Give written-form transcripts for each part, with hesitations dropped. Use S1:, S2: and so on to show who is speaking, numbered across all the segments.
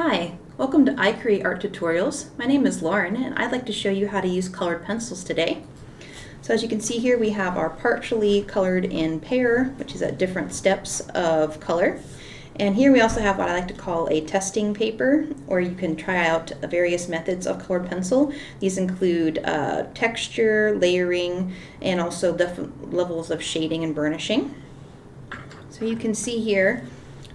S1: Hi, welcome to iCreate Art Tutorials. My name is Lauren and I'd like to show you how to use colored pencils today. So as you can see here, we have our partially colored in pear, which is at different steps of color. And here we also have what I like to call a testing paper, where you can try out various methods of colored pencil. These include texture, layering, and also different levels of shading and burnishing. So you can see here,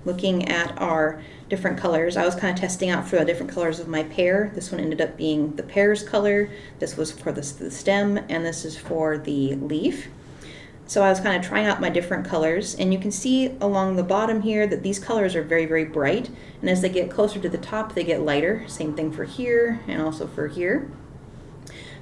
S1: looking at our different colors, I was kind of testing out for the different colors of my pear. This one ended up being the pear's color, this was for the stem, and this is for the leaf. So I was kind of trying out my different colors, and you can see along the bottom here that these colors are very, very bright, and as they get closer to the top, they get lighter. Same thing for here, and also for here.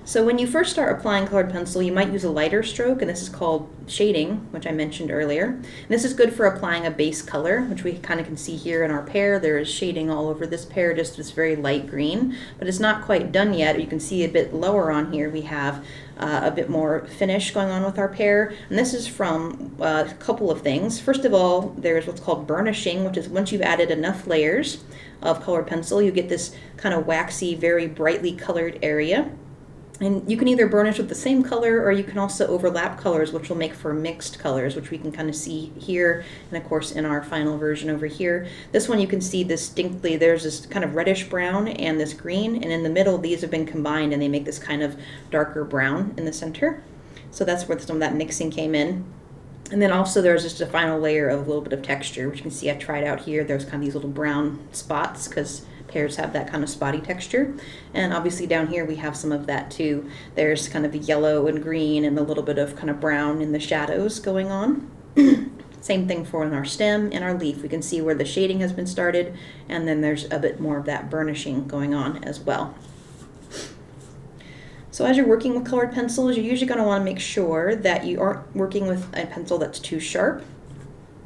S1: So when you first start applying colored pencil, you might use a lighter stroke, and this is called shading, which I mentioned earlier. And this is good for applying a base color, which we kind of can see here in our pear. There is shading all over this pear, just this very light green, but it's not quite done yet. You can see a bit lower on here, we have a bit more finish going on with our pear. And this is from a couple of things. First of all, there's what's called burnishing, which is once you've added enough layers of colored pencil, you get this kind of waxy, very brightly colored area. And you can either burnish with the same color, or you can also overlap colors, which will make for mixed colors, which we can kind of see here, and of course in our final version over here. This one you can see distinctly, there's this kind of reddish brown and this green, and in the middle these have been combined and they make this kind of darker brown in the center. So that's where some of that mixing came in. And then also there's just a final layer of a little bit of texture, which you can see I tried out here. There's kind of these little brown spots because pears have that kind of spotty texture. And obviously down here we have some of that too. There's kind of the yellow and green and a little bit of kind of brown in the shadows going on. Same thing for our stem and our leaf. We can see where the shading has been started, and then there's a bit more of that burnishing going on as well. So as you're working with colored pencils, you're usually going to want to make sure that you aren't working with a pencil that's too sharp.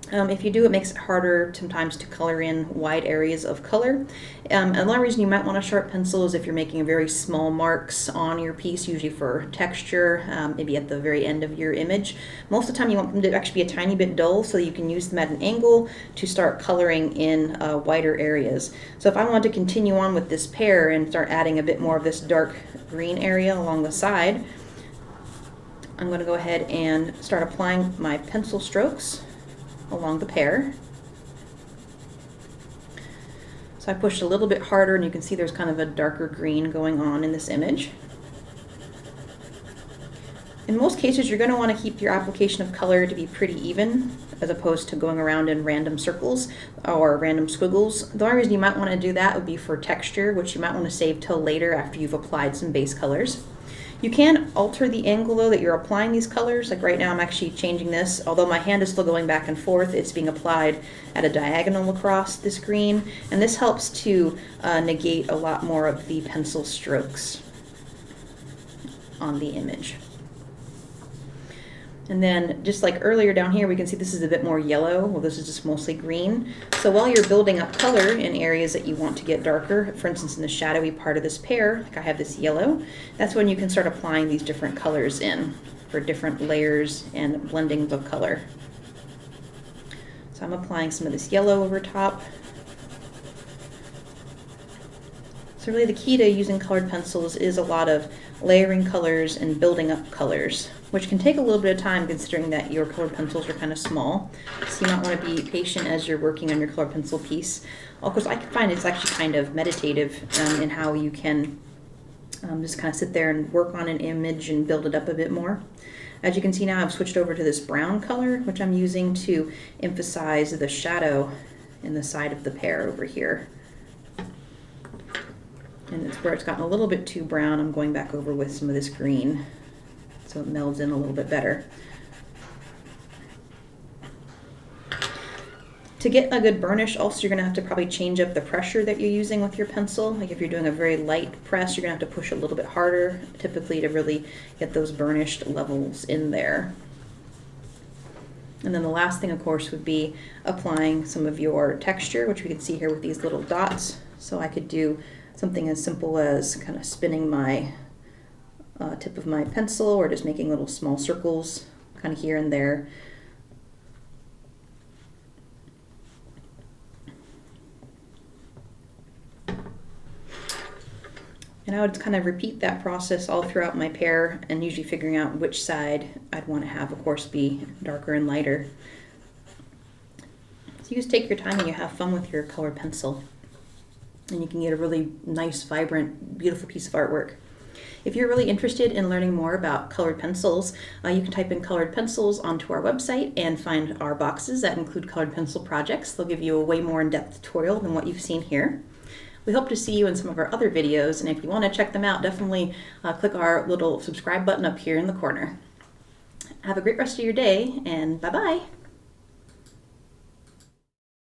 S1: If you do, it makes it harder sometimes to color in wide areas of color. Another reason you might want a sharp pencil is if you're making very small marks on your piece, usually for texture, maybe at the very end of your image. Most of the time you want them to actually be a tiny bit dull so you can use them at an angle to start coloring in wider areas. So if I want to continue on with this pear and start adding a bit more of this dark green area along the side, I'm going to go ahead and start applying my pencil strokes along the pear. So I pushed a little bit harder, and you can see there's kind of a darker green going on in this image. In most cases, you're going to want to keep your application of color to be pretty even, as opposed to going around in random circles or random squiggles. The only reason you might want to do that would be for texture, which you might want to save till later after you've applied some base colors. You can alter the angle though that you're applying these colors. Like right now I'm actually changing this. Although my hand is still going back and forth, it's being applied at a diagonal across this green. And this helps to negate a lot more of the pencil strokes on the image. And then just like earlier down here, we can see this is a bit more yellow. Well, this is just mostly green. So while you're building up color in areas that you want to get darker, for instance in the shadowy part of this pear, like I have this yellow, that's when you can start applying these different colors in for different layers and blendings of color. So I'm applying some of this yellow over top. So really the key to using colored pencils is a lot of layering colors and building up colors, which can take a little bit of time considering that your colored pencils are kind of small. So you might want to be patient as you're working on your colored pencil piece. Of course, I find it's actually kind of meditative in how you can just kind of sit there and work on an image and build it up a bit more. As you can see now, I've switched over to this brown color, which I'm using to emphasize the shadow in the side of the pear over here. And it's where it's gotten a little bit too brown, I'm going back over with some of this green so it melds in a little bit better. To get a good burnish, also you're going to have to probably change up the pressure that you're using with your pencil. Like if you're doing a very light press, you're going to have to push a little bit harder, typically to really get those burnished levels in there. And then the last thing, of course, would be applying some of your texture, which we can see here with these little dots. So I could do something as simple as kind of spinning my tip of my pencil, or just making little small circles kind of here and there. And I would kind of repeat that process all throughout my pair, and usually figuring out which side I'd want to have, of course, be darker and lighter. So you just take your time and you have fun with your colored pencil. And you can get a really nice, vibrant, beautiful piece of artwork. If you're really interested in learning more about colored pencils, you can type in colored pencils onto our website and find our boxes that include colored pencil projects. They'll give you a way more in-depth tutorial than what you've seen here. We hope to see you in some of our other videos, and if you want to check them out, definitely click our little subscribe button up here in the corner. Have a great rest of your day, and bye-bye.